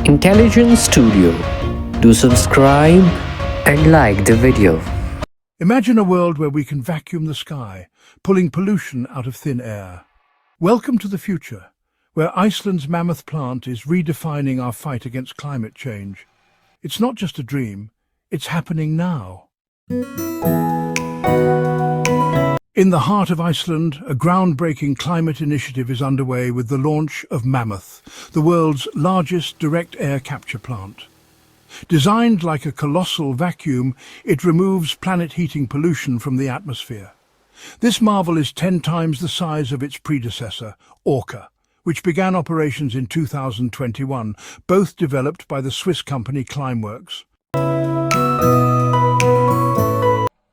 Intelligence Studio. Do subscribe and like the video. Imagine a world where we can vacuum the sky, pulling pollution out of thin air. Welcome to the future, where Iceland's mammoth plant is redefining our fight against climate change. It's not just a dream, it's happening now. In the heart of Iceland, a groundbreaking climate initiative is underway with the launch of Mammoth, the world's largest direct air capture plant. Designed like a colossal vacuum, it removes planet-heating pollution from the atmosphere. This marvel is 10 times the size of its predecessor, Orca, which began operations in 2021, both developed by the Swiss company Climeworks.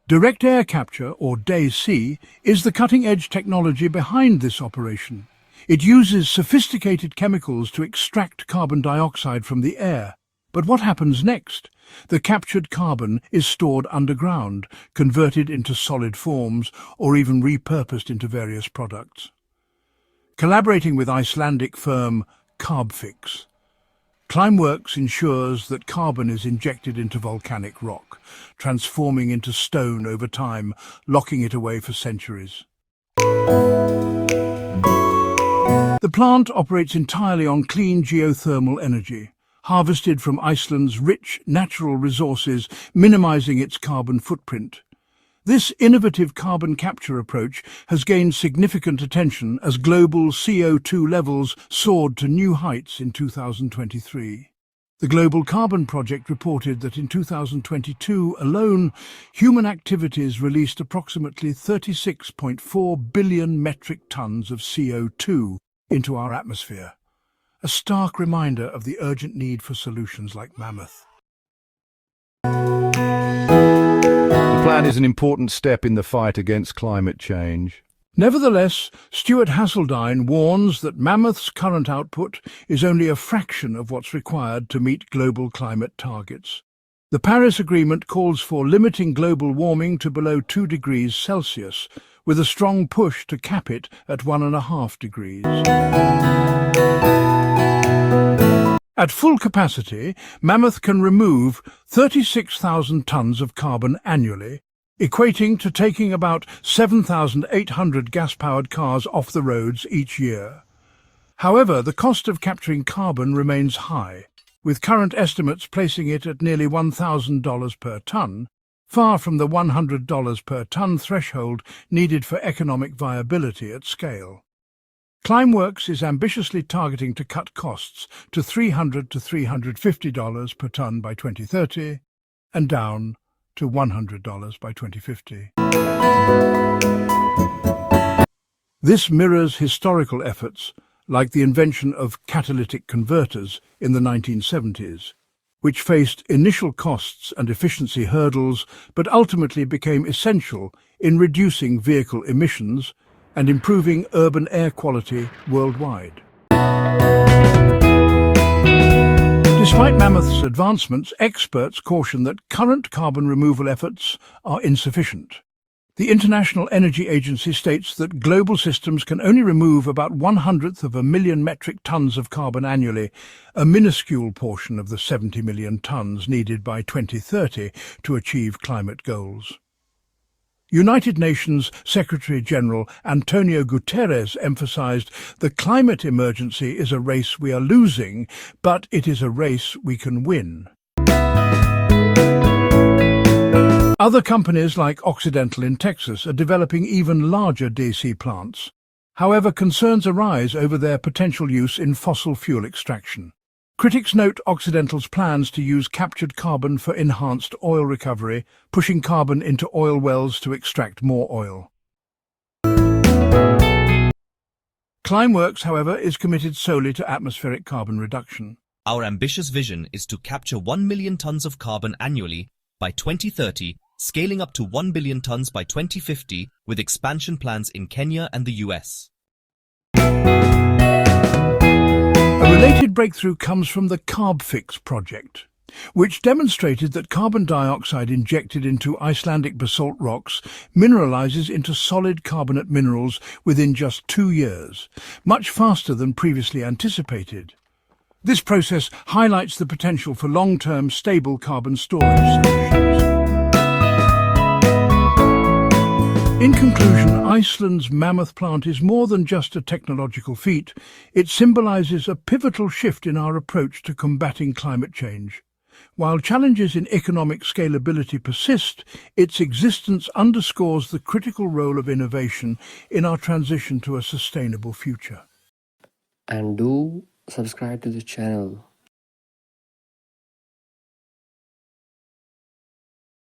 Direct air capture, or DAC, is the cutting-edge technology behind this operation. It uses sophisticated chemicals to extract carbon dioxide from the air. But what happens next? The captured carbon is stored underground, converted into solid forms, or even repurposed into various products. Collaborating with Icelandic firm Carbfix, Climeworks ensures that carbon is injected into volcanic rock, transforming into stone over time, locking it away for centuries. The plant operates entirely on clean geothermal energy, harvested from Iceland's rich natural resources, minimizing its carbon footprint. This innovative carbon capture approach has gained significant attention as global CO2 levels soared to new heights in 2023. The Global Carbon Project reported that in 2022 alone, human activities released approximately 36.4 billion metric tons of CO2 into our atmosphere. A stark reminder of the urgent need for solutions like Mammoth. The plan is an important step in the fight against climate change. Nevertheless, Stuart Haseldine warns that Mammoth's current output is only a fraction of what's required to meet global climate targets. The Paris Agreement calls for limiting global warming to below 2 degrees Celsius, with a strong push to cap it at 1.5 degrees. At full capacity, Mammoth can remove 36,000 tons of carbon annually, equating to taking about 7,800 gas-powered cars off the roads each year. However, the cost of capturing carbon remains high, with current estimates placing it at nearly $1,000 per ton, far from the $100 per ton threshold needed for economic viability at scale. Climeworks is ambitiously targeting to cut costs to $300 to $350 per ton by 2030 and down to $100 by 2050. This mirrors historical efforts like the invention of catalytic converters in the 1970s, which faced initial costs and efficiency hurdles but ultimately became essential in reducing vehicle emissions and improving urban air quality worldwide. Despite Mammoth's advancements, experts caution that current carbon removal efforts are insufficient. The International Energy Agency states that global systems can only remove about 1/100th of a million metric tons of carbon annually, a minuscule portion of the 70 million tons needed by 2030 to achieve climate goals. United Nations Secretary-General Antonio Guterres emphasized the climate emergency is a race we are losing, but it is a race we can win. Other companies like Occidental in Texas are developing even larger DAC plants. However, concerns arise over their potential use in fossil fuel extraction. Critics note Occidental's plans to use captured carbon for enhanced oil recovery, pushing carbon into oil wells to extract more oil. Climeworks, however, is committed solely to atmospheric carbon reduction. Our ambitious vision is to capture 1 million tons of carbon annually by 2030, scaling up to 1 billion tons by 2050, with expansion plans in Kenya and the US. A related breakthrough comes from the Carbfix project, which demonstrated that carbon dioxide injected into Icelandic basalt rocks mineralizes into solid carbonate minerals within just 2 years, much faster than previously anticipated. This process highlights the potential for long-term stable carbon storage solutions. In conclusion, Iceland's mammoth plant is more than just a technological feat. It symbolizes a pivotal shift in our approach to combating climate change. While challenges in economic scalability persist, its existence underscores the critical role of innovation in our transition to a sustainable future. And do subscribe to the channel